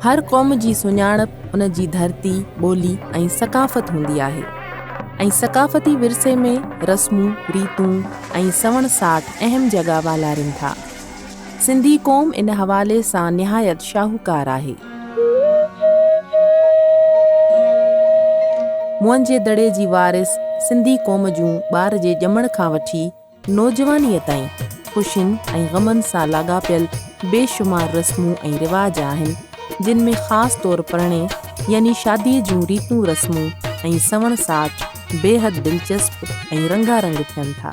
हर क़ौम जी सुञाणप उन जी धरती, ॿोली ऐं सक़ाफ़त हूंदी आहे ऐं सक़ाफ़ती विरसे में रस्मूं, रीतूं ऐं सवण साठ अहम जॻह वालारिन था। सिंधी क़ौम इन हवाले सां निहायत शाहूकार आहे। मुअनि जे दड़े जी वारिस सिंधी क़ौम जूं ॿार जे ॼमण खां वठी नौजवानीअ ताईं ख़ुशियुनि ऐं ग़मनि सां लाॻापियल बेशुमार रस्मूं ऐं रिवाज आहिनि, जिन में ख़ासि तौर परिणे यानी शादीअ जूं रीतूं रस्मूं ऐं सवण साठ बेहद दिलचस्प ऐं रंगारंग थियनि था।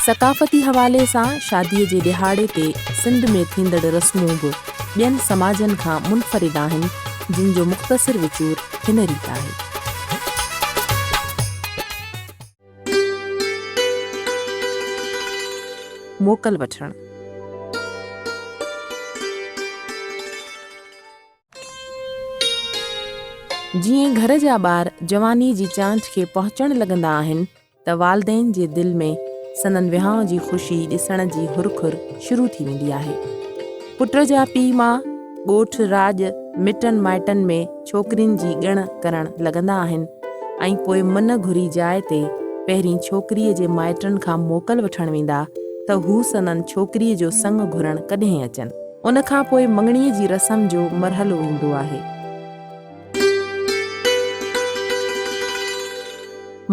सक़ाफ़ती हवाले सां शादीअ जे ॾिहाड़े ते सिंध में थींदड़ रस्मूं बि ॿियनि समाजनि खां मुनफ़रिद आहिनि, जिन जो मुख़्तसिर विचूर हिन रीत आहे। मोकल वठणु। जीअं घर जा ॿार जवानी जी चांच खे पहुचण लॻंदा आहिनि त वालदेन जे दिलि में संदनि विहांउ जी ख़ुशी ॾिसण जी हुरखुर शुरू थी वेंदी आहे। पुट जा पीउ मां ॻोठ राॼ मिटनि माइटनि में छोकिरियुनि जी ॻण करण लॻंदा आहिनि ऐं पोइ मन घुरी जाइ ते पहिरीं छोकिरीअ जे माइटनि खां मोकल वठण वेंदा त हू संदनि छोकिरीअ जो संग घुरण कॾहिं अचनि। उन खां पोइ मङणीअ जी रस्म जो मरहलो ईंदो आहे।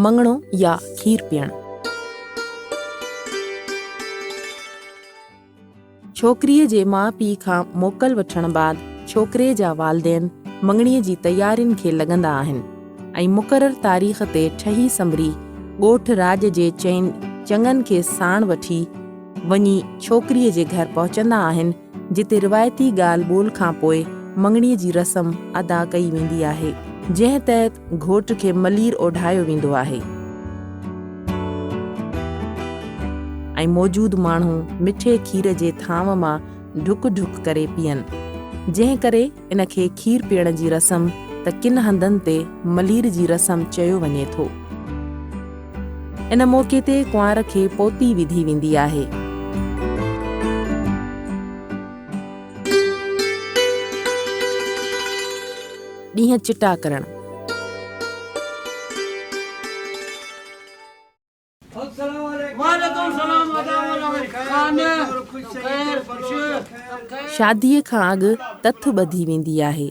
मङणो या खीर पीअणु। छोकिरीअ जे माउ पीउ खां मोकल वठण बैदि छोकिरे जा वालदेन मङणीअ जी तयारियुनि खे लॻंदा आहिनि ऐं मुक़रर तारीख़ ते ठही संभरी ॻोठ राॼ जे चङनि खे साण वठी वञी छोकिरीअ जे घर पहुचंदा आहिनि, जिते रिवायती ॻाल्हि ॿोल खां पोइ मङणीअ जी रस्म अदा कई वेंदी आहे, जंहिं तहत घोट खे मलीर ओढायो वेंदो आहे ऐं मौजूद माण्हू मिठे खीर जे थांव मां ढुक ढुक करे पीअनि, जंहिं करे इन खे खीर पीअण जी रस्म त किन हंधनि ते मलीर जी रस्म चयो वञे थो। इन मौक़े ते कुंवार खे पोती विधी वेंदी आहे। ॾींहं चिटा करणु। शादीअ खां अॻु तथ ॿधी वेंदी आहे,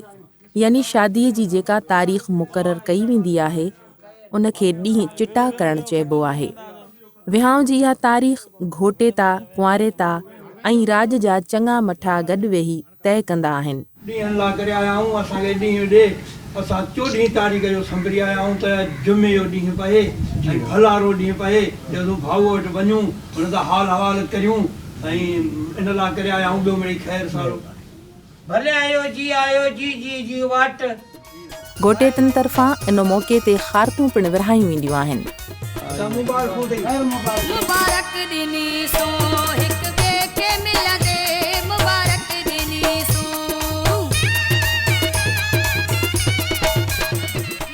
यानी शादीअ जी जेका तारीख़ मुक़रर कई वेंदी आहे उन खे ॾींहुं चिटा करणु चइबो आहे। विहांउ जी इहा तारीख़ घोटे ता, कुंवारे ता ऐं राॼ जा चङा मठा गॾु वेही तय कंदा आहिनि। ॾींहं लाइ करे आया आहियूं, असांखे ॾींहुं ॾे, असां 14 तारीख़ जो संभरी आया आहियूं त जुमे जो ॾींहुं पए ऐं भलारो ॾींहुं पए, जॾहिं भाऊ वटि वञूं हुन सां हाल हवाल करियूं ऐं इन लाइ करे आया आहियूं। ॿियो मिड़ई ख़ैरु सारो भले आयो जी जी वाट। घोटेतनि तरफ़ां इन मौक़े ते ख़ारतूं पिणु विरहायूं वेंदियूं आहिनि।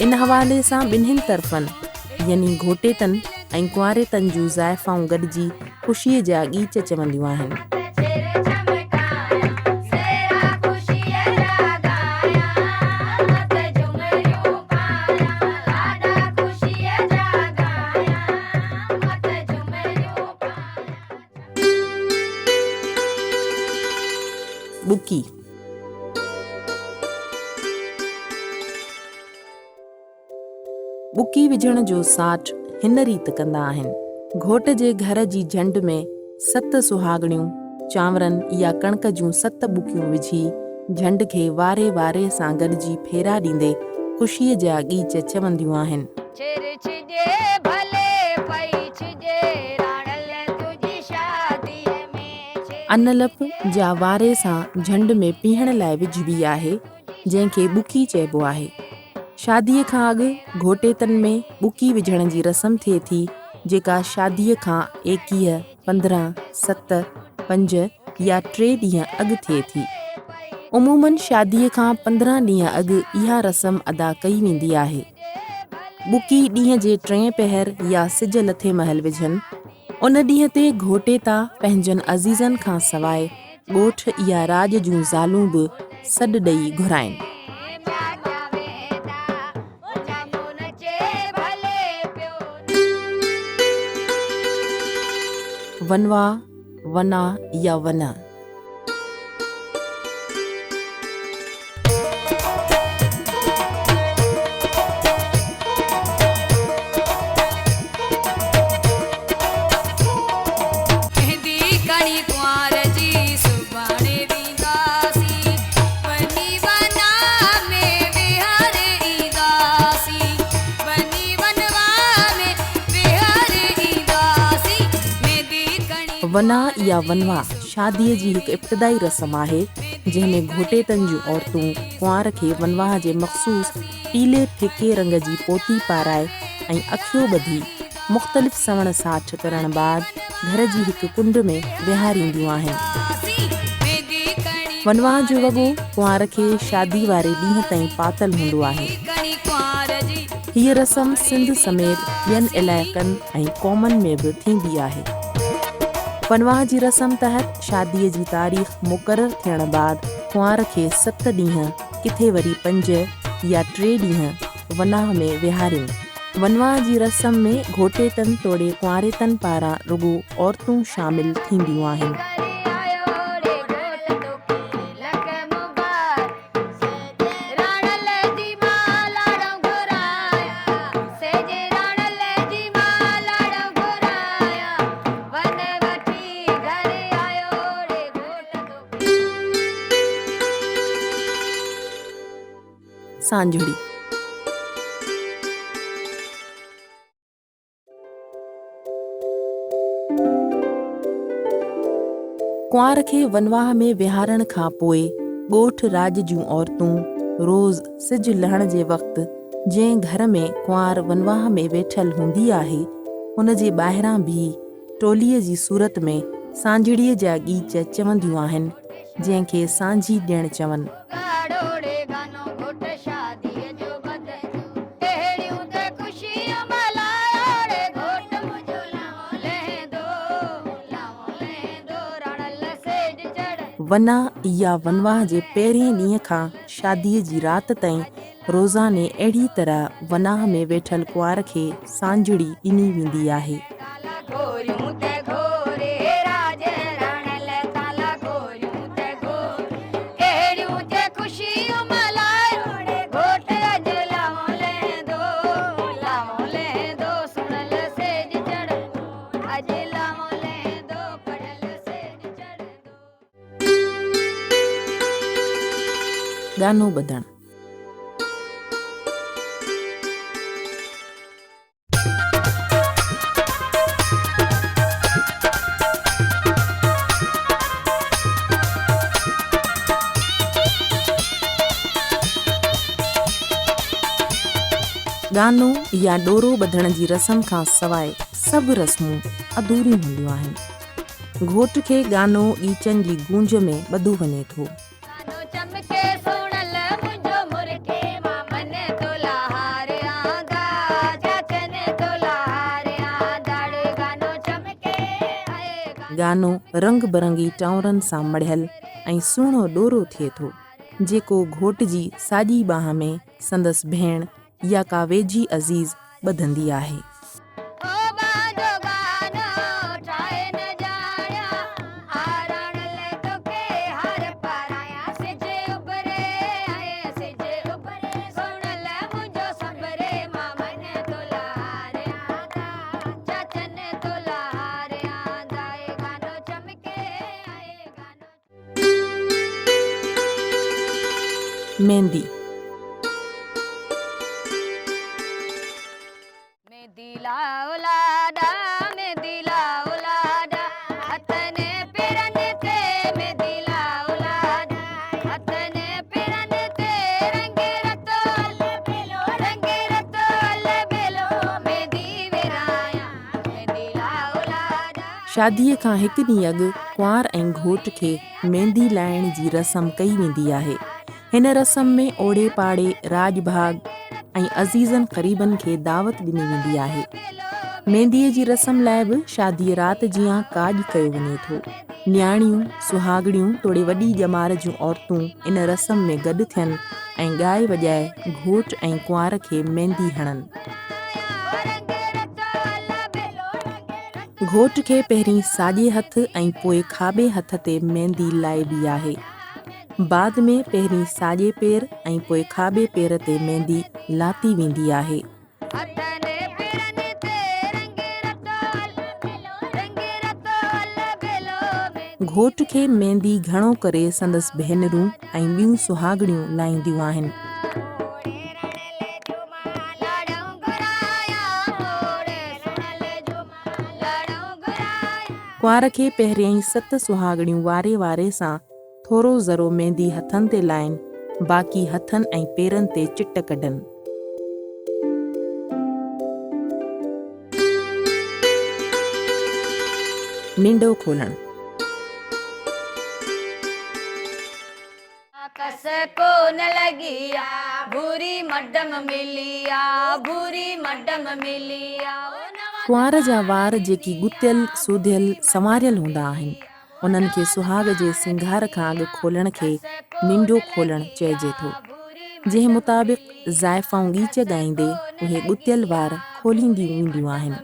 इन हवाले सां ॿिन्हिनि तरफ़नि यानी घोटेतनि ऐं कुंवारेतनि जूं ज़ाइफ़ाऊं गॾिजी ख़ुशीअ जा गीच चवंदियूं आहिनि। बुकी। बुकी विझण जो साठ हिन रीत कंदा आहिनि। घोट जे घर जी झंड में 7 सुहागणियूं चांवरनि या कणक जूं 7 बुकियूं विझी झंड खे वारे वारे सां गॾिजी फेरा ॾींदे ख़ुशीअ जा गीच चवंदियूं आहिनि। अनलप जा वारे सां झंड में पीअण लाइ विझबी आहे, जंहिंखे बुकी चइबो आहे। शादीअ खां अॻु घोटेतनि में बुकी विझण जी रस्म थिए थी, जेका शादीअ खां 21, 15, 7, 5 या 3 ॾींहं अॻु थिए थी। उमूमन शादीअ खां 15 ॾींहं अॻु इहा रस्म अदा कई वेंदी आहे। बुकी ॾींहं जे 3 पहर या सिज लथे महल विझनि। उन ॾींहं ते घोटे तां पंहिंजनि अज़ीज़नि खां सवाइ ॻोठ या राज जूं ज़ालूं बि सॾु ॾेई घुराइनि। वनवा, वना या वना। वना या वनवा शादीअ जी हिकु इब्तिदाई रस्म आहे जंहिंमें घोटेतनि जूं औरतूं कुंवार खे वनवाह जे मख़सूस पीले फिके रंग जी पोती पाराए ऐं अखियूं ॿधी मुख़्तलिफ़ सवण साठ करण बाद घर जी हिकु कुंड में विहारींदियूं आहिनि। वनवाह जो वॻो कुंवार खे शादी वारे ॾींहं ताईं पातल हूंदो आहे। हीअ रस्म सिंध समेत ॿियनि इलाइक़नि ऐं क़ौमनि में बि थींदी आहे। वनवाह जी रस्म तहत शादीअ जी तारीख़ मुक़ररु थियण बाद कुंवार खे 7 ॾींहं किथे वरी 5 या 3 ॾींहं वनाह में विहारिनि। वनवाह जी रस्म में घोटेतनि तोड़े कुंवारेतनि पारां रुॻो औरतूं शामिल थींदियूं आहिनि। सांझड़ी। कुंवार खे वनवाह में विहारण खां पोइ ॻोठ राज जूं औरतूं रोज़ सिजु लहण जे वक़्तु जंहिं घर में कुंवार वनवाह में वेठल हूंदी आहे हुन जे ॿाहिरां भी टोलीअ जी सूरत में सांझड़ीअ जा गीच चवंदियूं आहिनि जंहिंखे सांझी ॾियणु चवनि। वना या वनवाह जे पहिरें ॾींहं खां शादीअ जी राति ताईं रोज़ाने अहिड़ी तरह वनाह में वेठल कुंवार खे सांझड़ी ॾिनी वेंदी आहे। गानो ॿधणु। गानो या ॾोरो ॿधण जी रस्म खां सवाइ सभु रस्मूं अधूरियूं हूंदियूं आहिनि। घोट खे गानो ॻीचनि जी गूंज में ॿधो वञे थो। गानो रंग बरंगी टाउरनि सां मढ़ियल ऐं सुहिणो ॾोरो थिए थो जेको घोट जी साॼी बाह में संदसि भेण या का वेझी अज़ीज़ ॿधंदी आहे। मेहंदी। शादीअ खां हिकु ॾींहुं अॻु कुंवार ऐं घोट खे मेहंदी लाइण जी रस्म कई वेंदी आहे। हिन रस्म में ओड़े पाड़े राज भाग ऐं अज़ीज़नि क़रीबनि खे दावत ॾिनी वेंदी आहे। मेहंदीअ जी रस्म लाइ बि शादीअ राति जीअं काज कयो वञे थो। न्याणियूं, सुहागणियूं तोड़े वॾी ॼमार जूं औरतूं इन रस्म में गॾु थियनि ऐं ॻाए वॼाए घोट ऐं कुंवार खे मेहंदी हणनि। घोट खे पहिरीं साॼे हथ ऐं पोइ खाॿे हथ ते मेहंदी लाइबी आहे। बाद में पहिरीं साॼे पेर ऐं पोइ खाॿे पेर ते मेहंदी लाती वेंदी आहे। घोट खे मेहंदी घणो करे संदसि भेनरूं ऐं ॿियूं सुहागणियूं लाहींदियूं आहिनि। कुंवार खे पहिरियां ई 7 सुहागणियूं वारे वारे सां थोरो ज़रो मेहंदी हथनि ते लाइनि, बाक़ी हथनि ऐं पेरनि ते चिट कढनि। निंडो खोलणु। कस को न लगिया भूरी मडम मिलिया, भूरी मडम मिलिया। कुंवार जा वार जेकी गुतियल, सूधियल, संवारियल हूंदा आहिनि, उन्हनि खे सुहाग जे सिंगार खां अॻु खोलण खे निंडो खोलणु चइजे थो। जंहिं मुताबिक़ ज़ाइफ़ाऊं गीच ॻाईंदे उहे गुतियल वार खोलींदियूं वेंदियूं आहिनि।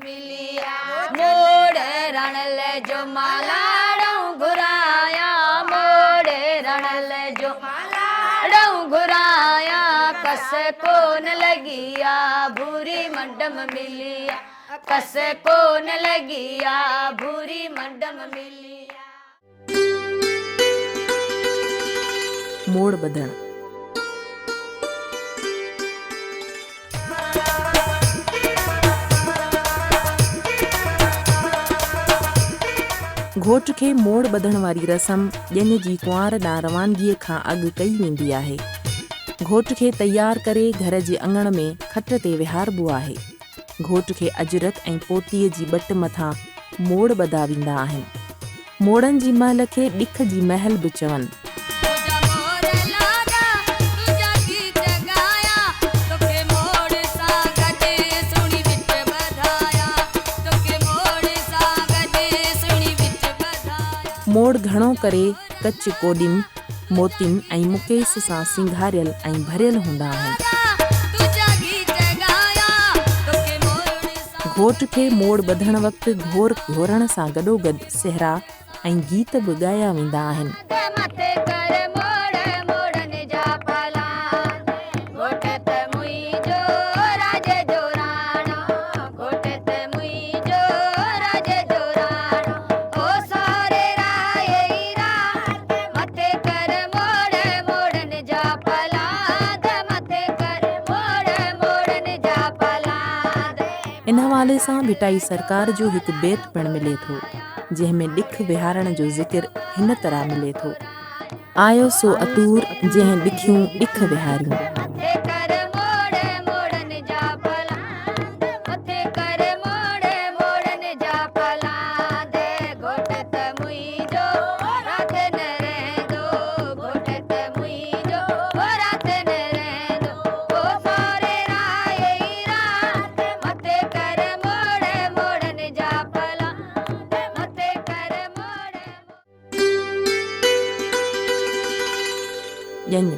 कस को न लगिया भूरी मडम मिलिया, कस को न लगिया भूरी मडम मिलिया। मोड़ ॿधणु। घोट खे मोड़ ॿधण वारी रस्म ॼञ जी कुंवार ॾांहुं रवानगीअ खां अॻु कई वेंदी आहे। घोट खे तयारु करे घर जे अङण में खट ते विहारबो आहे। घोट खे अजरक ऐं पोतीअ जी ॿट मथां मोड़ ॿधा वेंदा आहिनि। मोड़नि जी महल खे ॾिख जी महल बि चवनि। मोड़ घणो करे कच कोडियुनि, मोतियुनि ऐं मुकेस सां सिंगारियल ऐं भरियल हूंदा आहिनि। घोट खे मोड़ ॿधण वक़्तु घोर घोरण सां गॾोगॾु सेहरा ऐं गीत बि ॻाया वेंदा आहिनि। इन हवाले सां भिटाई सरकार जो हिकु बेत पिणु मिले थो, जंहिंमें ॾिख विहारण जो ज़िक्र हिन तरह मिले थो। आयो सो अतूर जंहिं ॾिखियूं ॾिख विहारियूं। ॼञ।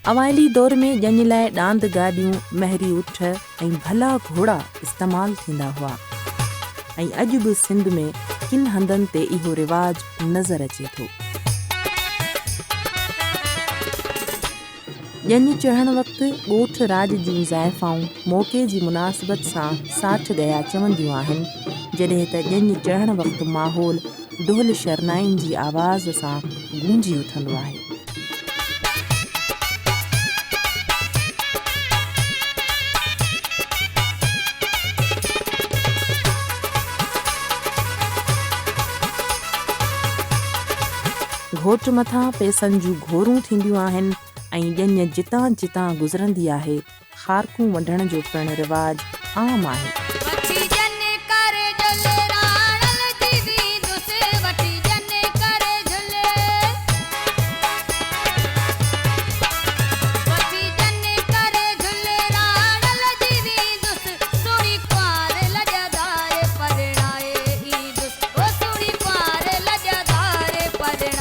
अवाइली दौर में ॼञ लाइ ॾांद गाॾियूं, महरी उठ ऐं भला घोड़ा इस्तेमालु थींदा हुआ ऐं अॼु बि सिंध में किन हंधनि ते इहो रिवाज नज़र अचे थो। ॼञ चढ़ण वक़्तु ॻोठ राज जूं ज़ाइफ़ाऊं मौक़े जी मुनासिबत सां साठ ॻया चवंदियूं आहिनि, जॾहिं त ॼञ चढ़ण वक़्तु माहौल ढोल शरनाइनि जी आवाज़ सां गूंजी उथंदो आहे। घोट मथां पैसनि जूं घोरूं थींदियूं आहिनि ऐं ॼञ जितां जितां गुज़रंदी आहे ख़ारकूं वढण जो पिणु रिवाज आम आहे।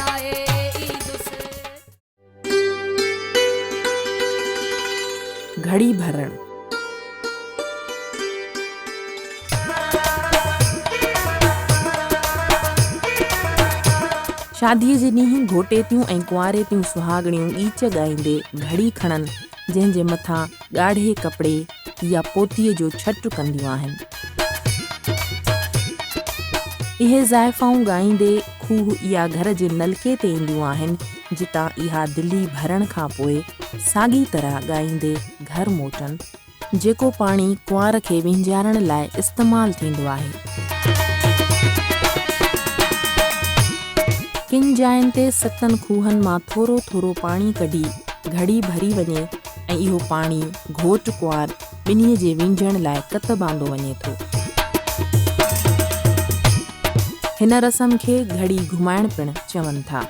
मनाए ईदुस। घड़ी भरण। शादीअ जे ॾींहुं घोटेतियूं ऐं कुंवारेतियूं सुहागणियूं ईच ॻाईंदे घड़ी खणनि, जंहिंजे मथां ॻाढ़े कपिड़े या पोतीअ जो छट कंदियूं आहिनि। इहे ज़ाइफ़ाऊं ॻाईंदे खूह या घर जे नलके ते ईंदियूं आहिनि, जितां इहा दिली भरण खां पोइ साॻी तरह ॻाईंदे घर मोटनि, जेको पाणी कुंवार खे विंजारण लाइ इस्तेमालु थींदो आहे। किन जायुनि ते 7 खूहनि मां थोरो थोरो पाणी कढी घड़ी भरी वञे ऐं इहो पाणी घोट कुंवार ॿिन्हीअ जे विंझण लाइ कत बांधो वञे थो। हिन रस्म खे घड़ी घुमाइण पिणु चवनि था।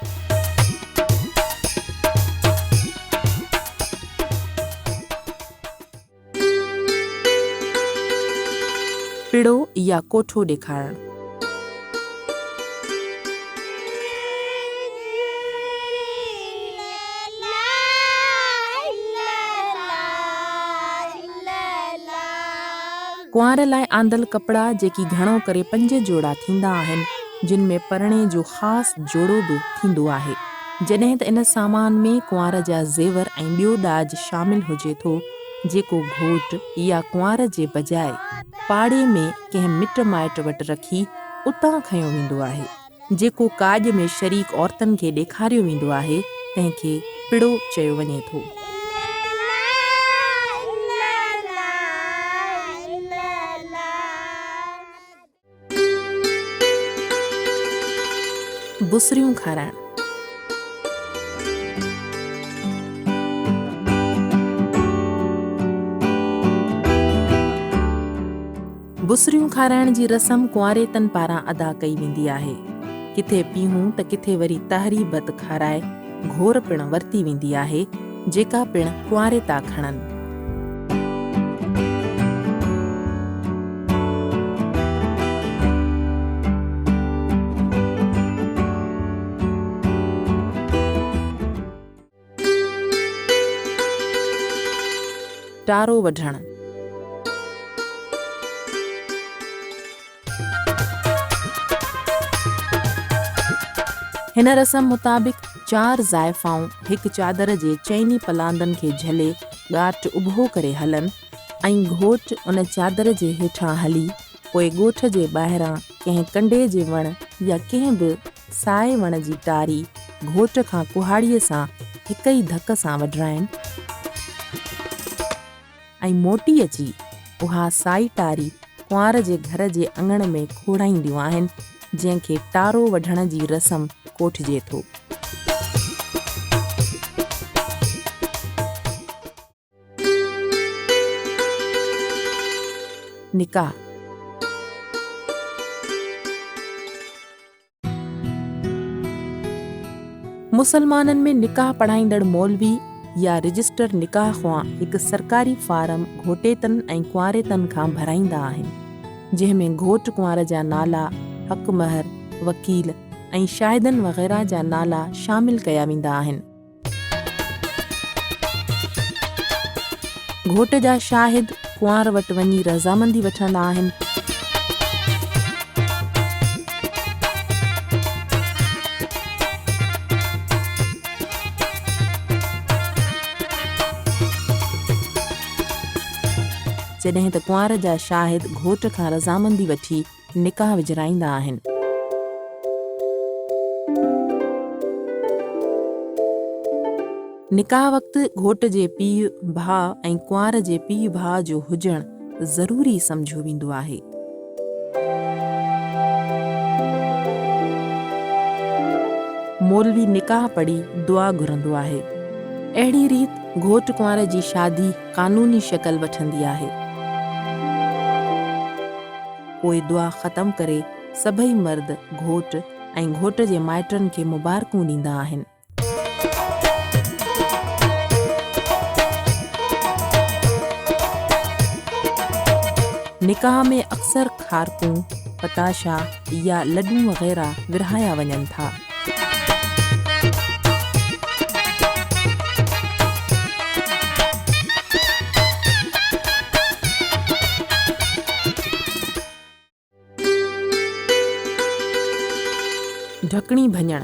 पिड़ो या कोठो ॾेखारणु। कुंवार लाइ आंदल कपिड़ा, जेकी घणो करे 5 जोड़ा थींदा आहिनि, जिन में परणे जो ख़ासि जोड़ो बि थींदो आहे। जॾहिं त इन सामान में कुंवार जा ज़ेवर ऐं ॿियो ॾाज शामिल हुजे थो, जेको घोट या कुंवार जे बजाए पाड़े में कंहिं मिट माइट वटि रखी उतां खंयो वेंदो आहे। जेको काज में शरीक औरतुनि खे ॾेखारियो वेंदो आहे, तंहिंखे पिड़ो चयो वञे थो। बुसरियूं खाराइण। बुसरियूं खाराइण जी रस्म कुंवारेतनि पारां अदा कई वेंदी आहे। किथे पीहूं त किथे वरी ताहरी बत खाराए घोर पिणु वरिती वेंदी आहे, जेका पिणु कुंवारे था खणनि। टारो वढणु। हिन रस्म मुताबिक़ 4 ज़ाइफ़ाऊं हिकु चादर जे चइनी पलांदनि खे झले ॻाठ उभो करे हलनि ऐं घोट उन चादर जे हेठां हली पोइ ॻोठ जे ॿाहिरां कंहिं कंडे जे वण या कंहिं बि साए वण जी टारी घोट खां कुहाड़ीअ सां हिक ई धक सां वढराइनि ऐं मोटी अची उहा साई टारी कुंवार जे घर जे अङण में खोड़ाईंदियूं आहिनि, जंहिंखे टारो वढण जी रस्म कोठिजे थो। निकाह। मुसलमाननि में निकाह पढ़ाईंदड़ मौलवी या रजिस्टर निकाह खां हिकु सरकारी फारम घोटेतनि ऐं कुंवारेतनि खां भराईंदा आहिनि, जंहिंमें घोट कुंवार जा नाला, हक़ महर, वकील ऐं शाहिदनि वग़ैरह जा नाला शामिल कया वेंदा आहिनि। घोट जा शाहिद कुंवार वटि वञी रज़ामंदी वठंदा आहिनि। जॾहिं त कुंवार जा शाहिद घोट खां रज़ामंदी वठी निकाह विझराईंदा आहिनि। निकाह वक़्तु घोट जे पीउ भाउ ऐं कुंवार जे पीउ भाउ जो हुजणु ज़रूरी सम्झो वेंदो आहे। मौलवी निकाह पढ़ी दुआ घुरंदो आहे। अहिड़ी रीति घोट कुंवार जी शादी क़ानूनी शक्ल वठंदी आहे। पोइ दुआ ख़तमु करे सभई मर्द घोट ऐं घोट जे माइटनि खे मुबारकूं ॾींदा आहिनि। निकाह में अक्सर खारकूं, पताशा या लॾूं वग़ैरह विरहाया वञनि था। ढकणी भञण।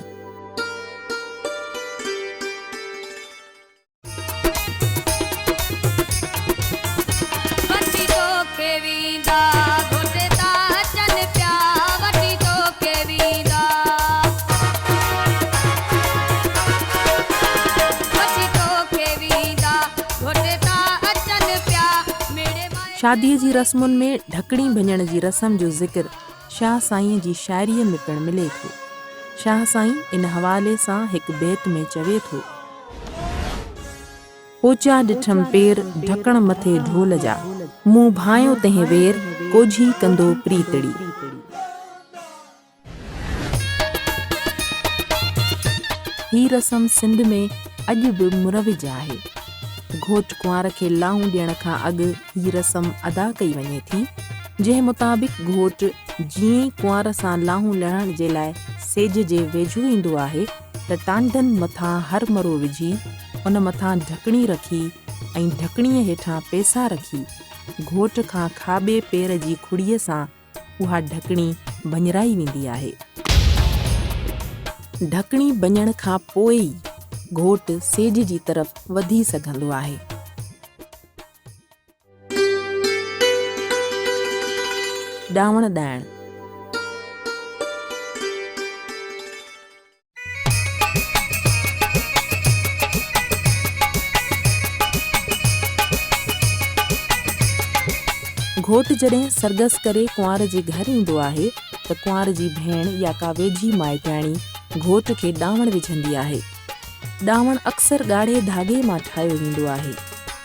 शादीअ जी रस्मुनि में ढकणी भञण जी रस्म जो ज़िक्र शाह साईं जी शाइरीअ में पिणु मिले थो। शाह साईं इन हवाले सां हिकु बैत में चवे थो, पोचा ॾिठम पेर ढकण मथे ढोल जा, मूं भायो तंहिं वेर कोझी कंदो प्रीतड़ी। ही रस्म सिंध में अॼु बि मुरविज आहे। घोट कुंवार खे लाऊं ॾियण खां अॻु ही रस्म अदा कई वञे थी, जंहिं मुताबिक़ घोट जीअं कुंवार सां लाहूं लहण जे लाइ सेज जे वेझो ईंदो आहे त टांडनि मथां हर मरो विझी उन मथां ढकणी रखी ऐं ढकणीअ हेठां पैसा रखी घोट खां खाॿे पेर जी खुड़ीअ सां उहा ढकणी भञराई वेंदी आहे। ढकणी भञण खां पोइ ई घोट सेज जी तरफ़ वधी सघंदो आहे। ॾावण ॾाइण। घोट जॾहिं सरगस करे कुंवार जे घर ईंदो आहे त कुंवार जी भेण या का वेझी माइटाणी घोट खे ॾावण विझंदी आहे। ॾावण अक्सर ॻाढ़े धागे मां ठाहियो वेंदो आहे।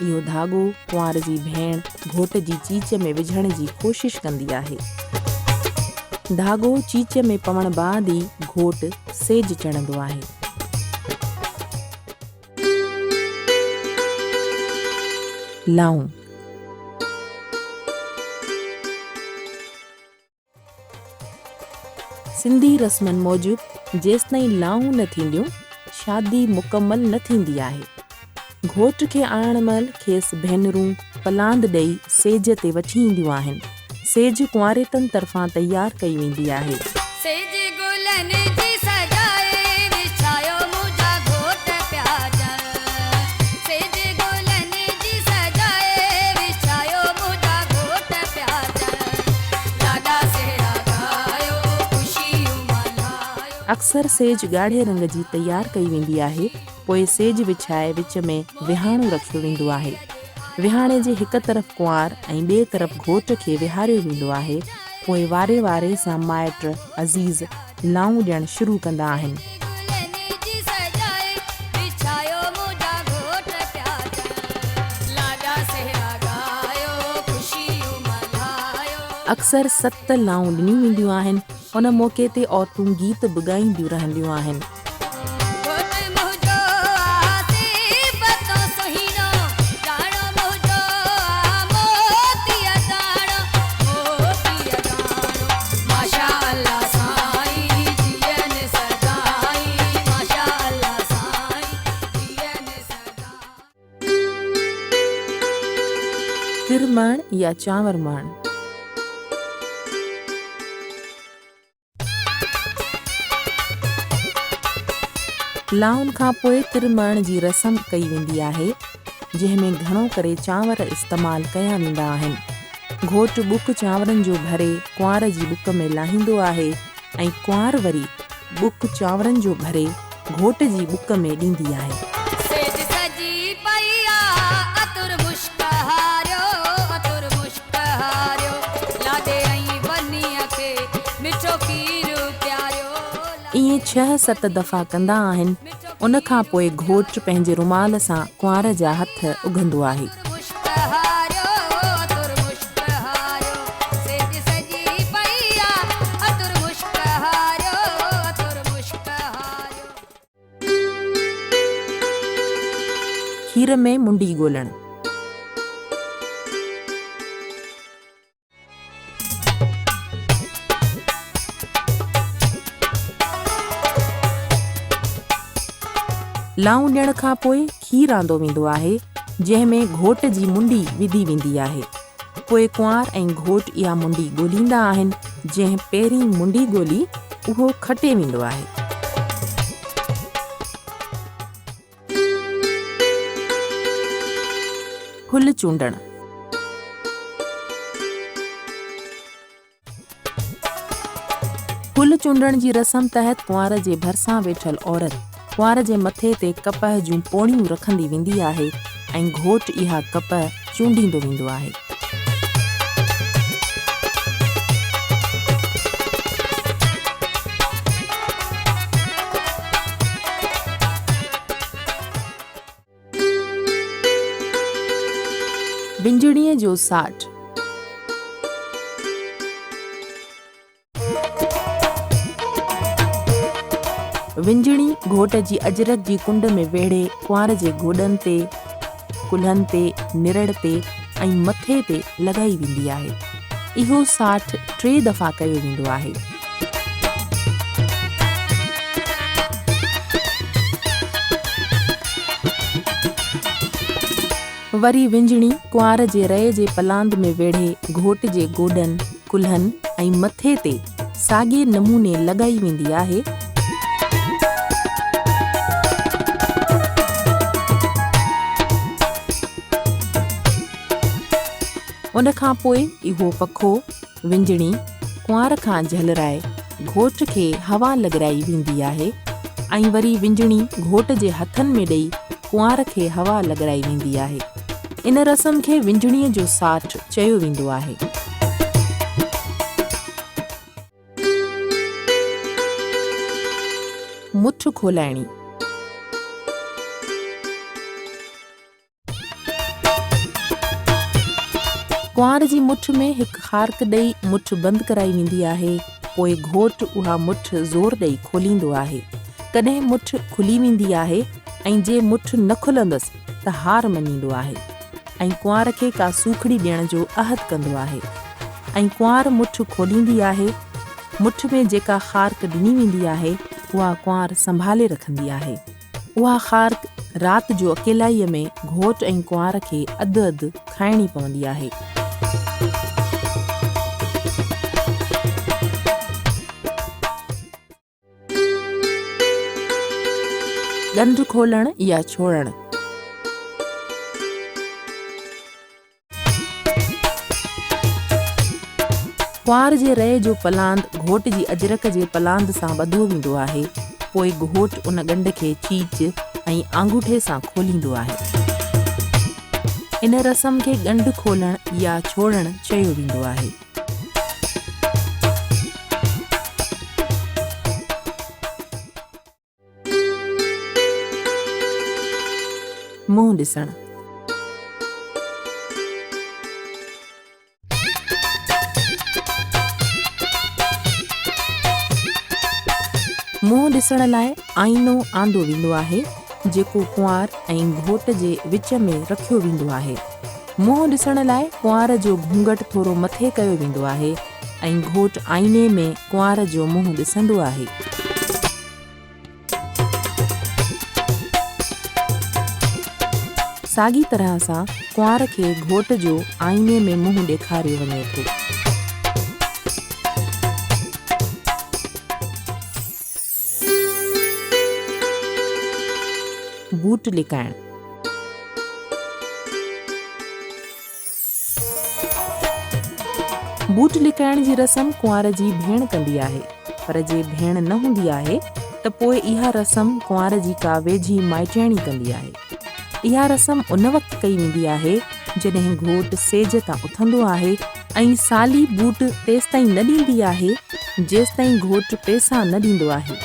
इहो धागो कुंवार जी भेण घोट जी चीच में विझण जी कोशिश कंदी आहे। धागो चीच में पवण बैदि ई घोट सेज चढ़ंदो आहे। लाऊं। सिंधी रस्मनि मूजिबि जेसिताईं लाऊं न थींदियूं शादी मुकमल न थींदी आहे। घोट खे आणण महिल खेसि भेनरूं पलांद ॾेई सेज ते वठी ईंदियूं आहिनि। सेज कुंवारेतनि तरफ़ां तयारु कई वेंदी आहे। अक्सर सेज ॻाढ़े रंग जी तयारु कई वेंदी आहे। पोइ सेज विछाए विच में विहाणो रखियो वेंदो आहे। विहाणे जे हिक तरफ़ कुंवार ऐं ॿिए तरफ़ घोट खे विहारियो वेंदो आहे। पोइ वारे वारे सां माइट अज़ीज़ लाऊं ॾियणु शुरू कंदा आहिनि। अक्सर 7 लाऊं ॾिनियूं वेंदियूं आहिनि। उन मौक़े ते औरतूं गीत बि ॻाईंदियूं रहंदियूं आहिनि। तिरमण या चांवर मण। लाउनि खां पोइ तिरमण जी रस्म कई वेंदी आहे, जंहिंमें घणो करे चांवर इस्तेमालु कया वेंदा आहिनि। घोट बुक चांवरनि जो भरे कुंवार जी बुक में लाहींदो आहे ऐं कुंवार वरी बुक चांवरनि जो भरे घोट जी बुक में ॾींदी आहे। ईअं 6-7 दफ़ा कंदा आहिनि। उन खां पोइ घोट पंहिंजे रुमाल सां कुंवार जा हथ उघंदो आहे। खीर में मुंडी ॻोल्हणु। लाऊं ॾियण खां पोइ खीर आंदो वेंदो आहे, जंहिंमें घोट जी मुंडी विधी वेंदी आहे। पोइ कुंवार ऐं घोट इहा मुंडी ॻोल्हींदा आहिनि। जंहिं पहिरीं मुंडी ॻोल्ही उहो खटे वेंदो आहे। फुल चूंडण। फुल चूंडण जी रस्म तहत कुंवार जे भरिसां वेठल औरत कुंवार जे मथे ते कपह जूं पोणियूं रखंदी वेंदी आहे ऐं घोट इहा कपह चूंडींदो वेंदो आहे। विंजड़ीअ जो साठ। विंजणी घोट जी अजरक जी कुंड में वेढ़े कुंवार जे गोॾनि ते, कुल्हनि ते, निरड़ ते ऐं मथे ते लॻाई वेंदी आहे। इहो साठ 3 दफ़ा कयो वेंदो आहे। वरी विंजणी कुंवार जे रए जे पलांद में वेढ़े घोट जे गोॾनि, कुल्हनि ऐं मथे ते साॻिए नमूने लॻाई वेंदी आहे। उन खां पोइ इहो पखो विंजणी कुंवार खां झलराए घोट खे हवा लॻराई वेंदी आहे ऐं वरी विंजणी घोट जे हथनि में ॾेई कुंवार खे हवा लॻराई वेंदी आहे। इन रस्म खे विंजणीअ जो साठ चयो वेंदो आहे। मुठ खोलाइणी। कुंवार जी मुठ में हिकु ख़ारक ॾेई मुठ बंदि कराई वेंदी आहे। पोइ घोट उहा मुठ ज़ोर ॾेई खोलींदो आहे। कॾहिं मुठ खुली वेंदी आहे ऐं जे मुठ न खुलंदसि त हार मञींदो आहे ऐं कुंवार खे का सूखड़ी ॾियण जो अहद कंदो आहे ऐं कुंवार मुठ खोलींदी आहे। मुठ में जेका ख़ारक ॾिनी वेंदी आहे उहा कुंवार संभाले रखंदी आहे। उहा ख़ारक राति जो अकेलाईअ में घोट ऐं कुंवार खे अधु अधु खाइणी पवंदी आहे। ॻंढ खोलण या छोड़ण। कुंवार जे रए जो पलांद घोट जी अजरक जे पलांद सां ॿधो वेंदो आहे। पोइ घोट उन ॻंढ खे चीच ऐं आंगूठे सां खोलींदो आहे। इन रस्म खे ॻंढ खोलण या छोड़ण चयो वेंदो आहे। मुंहुं ॾिसण। मुंहुं ॾिसण लाइ आईनो आंदो वेंदो आहे जेको कुंवार ऐं घोट जे विच में रखियो वेंदो आहे। मुंहुं ॾिसण लाइ कुंवार जो घूंघट थोरो मथे कयो वेंदो आहे ऐं घोट आईने में कुंवार जो मुंहुं ॾिसंदो आहे। साॻी तरह सां कुंवार खे घोट जो आईने में मुंहुं ॾेखारियो वञे थो। बूट लिकाइण। बूट लिकाइण जी रस्म कुंवार जी भेण कंदी आहे, पर जे भेण न हूंदी आहे त पोइ इहा रस्म कुंवार जी का वेझी माइटियाणी कंदी आहे। इहा रस्म उन वक़्तु कई वेंदी आहे जॾहिं घोट सेज तां उथंदो आहे ऐं साली बूट तेसिताईं न ॾींदी आहे जेसिताईं घोट पैसा न ॾींदो आहे।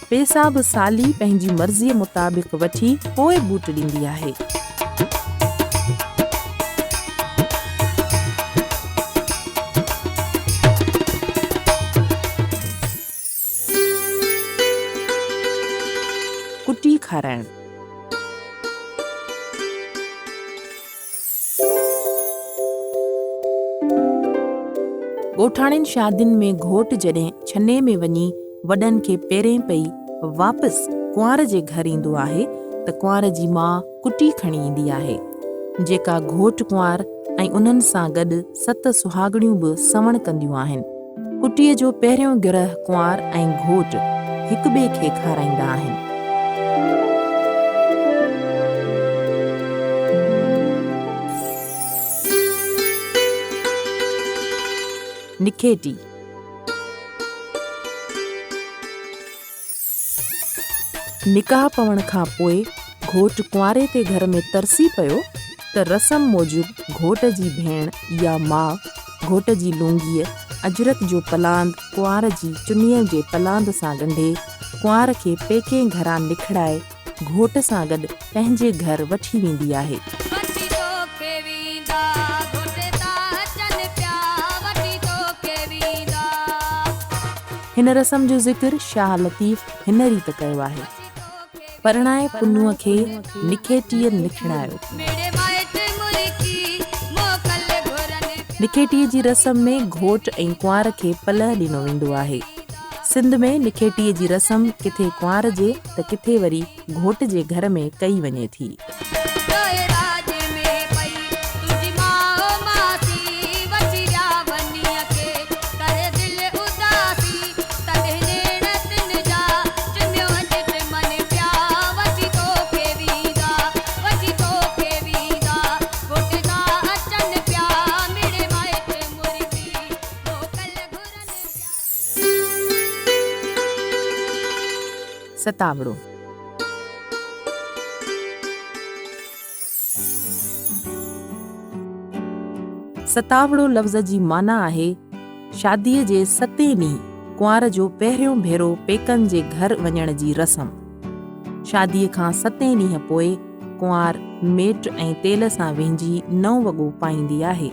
पैसा बि साली पंहिंजी मर्ज़ीअ मुताबिक़ वठी पोइ बूट ॾींदी आहे। कुटी खाराइण। ॻोठाणियुनि शादियुनि में घोट जॾहिं छने में वञी वॾनि खे पेरें पई वापसि कुंवार जे घर ईंदो आहे त कुंवार जी माउ कुटी खणी ईंदी आहे, जेका घोट कुंवार ऐं उन्हनि सां गॾु 7 सुहागणियूं बि सवण कंदियूं आहिनि। कुटीअ जो पहिरियों गिरह कुंवार ऐं घोट हिक ॿिए खे खाराईंदा आहिनि। निखेटी निकाह पवण खां पोइ घोट कुंवारे ते घर में तरसी पियो त रस्म मूजिबि घोट जी भेण या माउ घोट जी लूंगीअ अजरक जो पलांद कुंवार जी चुन्नीअ जे पलांद सां ॻंढे कुंवार खे पेके घरां निखिड़ाए घोट सां गॾु पंहिंजे घर वठी वेंदी आहे। हिन रस्म जो ज़िक्र शाह लतीफ़ हिन रीति कयो आहे। परणाए पुन्नुअ खे निखेटीअ निखिड़ायो। निखेटीअ जी रस्म में घोट ऐं कुंवार खे पलउ ॾिनो वेंदो आहे। सिंध में निखेटीअ जी रस्म किथे कुंवार जे त किथे वरी घोट जे घर में कई वञे थी। सतावड़ो सतावड़ो लफ़्ज़ जी माना आहे शादीअ जे 7 ॾींहुं कुंवार जो पहिरियों भेरो पेकनि जे घर वञण जी रस्म। शादीअ खां 7 ॾींहं पोइ कुंवार मेट ऐं तेल सां वेंझी 9 वॻो पाईंदी आहे।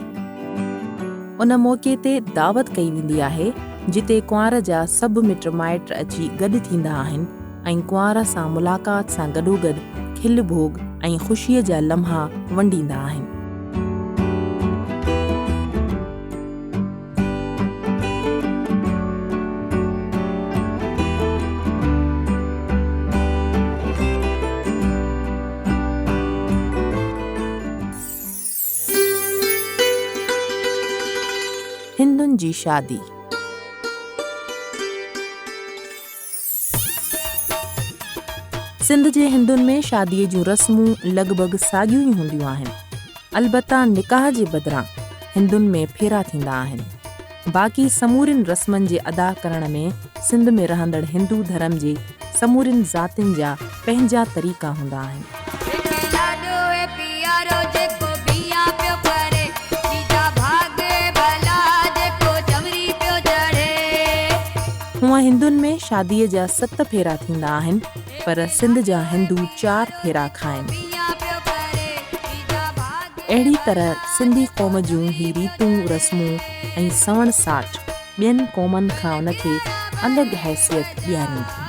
उन मौक़े ते दावत कई वेंदी आहे जिते कुंवार जा सभु मिट माइट अची गॾु थींदा आहिनि ऐं कुंवार सां मुलाक़ात सां गॾोगॾु खिल भोग ऐं ख़ुशीअ जा लम्हा वंडींदा आहिनि। हिंदुनि जी शादी। सिंध जे हिंदुनि में शादीअ जूं रस्मूं लॻभॻि साॻियूं ई हूंदियूं आहिनि। अलबत्ता निकाह जे बदिरां हिंदुनि में फेरा थींदा आहिनि। बाक़ी समूरिन रस्मनि जे अदा करण में सिंध में रहंदड़ हिंदू धर्म जे समूरिन ज़ातियुनि जा पंहिंजा तरीक़ा हूंदा आहिनि। हूअं हिंदुनि में शादीअ जा 7 फेरा थींदा आहिनि पर सिंध जा हिंदू 4 फेरा खाइनि। अहिड़ी तरह सिंधी क़ौम जूं ही रीतूं रस्मूं ऐं सवण साठ ॿियनि क़ौमनि खां उनखे अलॻि हैसियत ॾियारीनि थियूं।